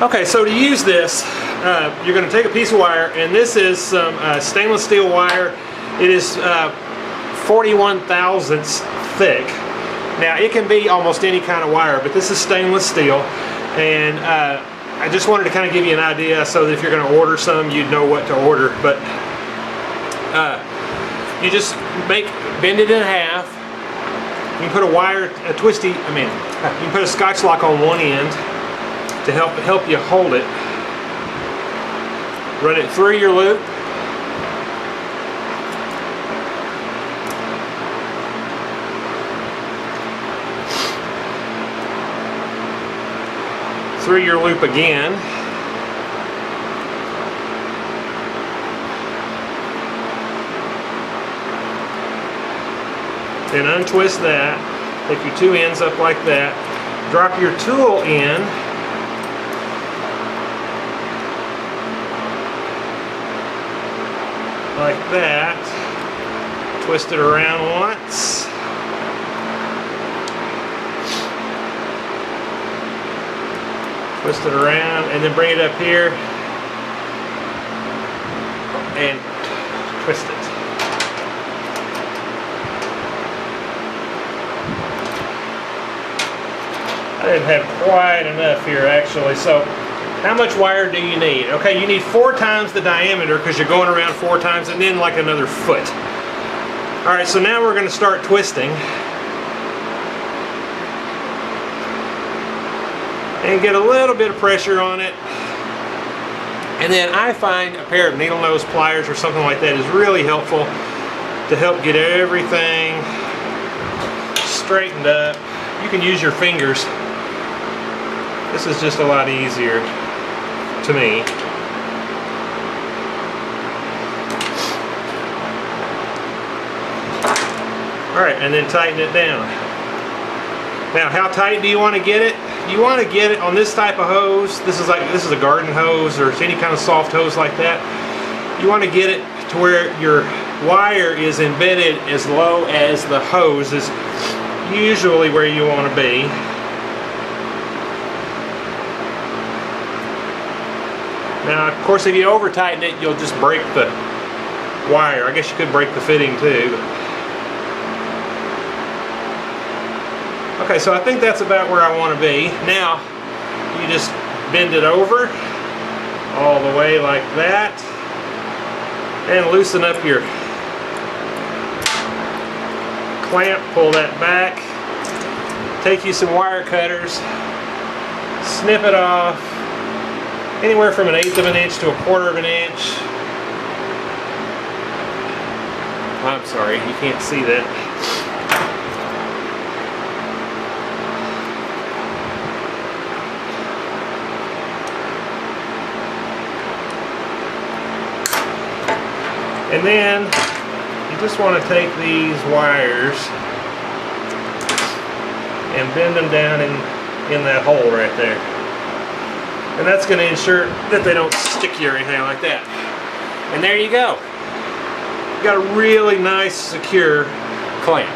Okay, so to use this, you're going to take a piece of wire, and this is some stainless steel wire. It is 41 thousandths thick. Now it can be almost any kind of wire, but this is stainless steel, and I just wanted to kind of give you an idea so that if you're going to order some, you'd know what to order. But you just bend it in half. You can put you can put a Scotch lock on one end to help you hold it. Run it through your loop. Through your loop again. Then untwist that. Take your two ends up like that. Drop your tool in. Like that. Twist it around once. Twist it around and then bring it up here and twist it. I didn't have quite enough here actually, so how much wire do you need? Okay, you need 4 times the diameter because you're going around 4 times, and then like another foot. Alright, so now we're going to start twisting. And get a little bit of pressure on it. And then I find a pair of needle nose pliers or something like that is really helpful to help get everything straightened up. You can use your fingers. This is just a lot easier to me. Alright, and then tighten it down. Now, how tight do you want to get it? You want to get it on this type of hose. This is a garden hose or any kind of soft hose like that. You want to get it to where your wire is embedded as low as the hose is usually where you want to be. Now, of course, if you over tighten it, you'll just break the wire. I guess you could break the fitting too. Okay, so I think that's about where I want to be. Now, you just bend it over all the way like that and loosen up your clamp, pull that back, take you some wire cutters, snip it off anywhere from 1/8 of an inch to 1/4 of an inch. I'm sorry, you can't see that. And then you just want to take these wires and bend them down in that hole right there. And that's going to ensure that they don't stick you or anything like that. And there you go. You got a really nice, secure clamp.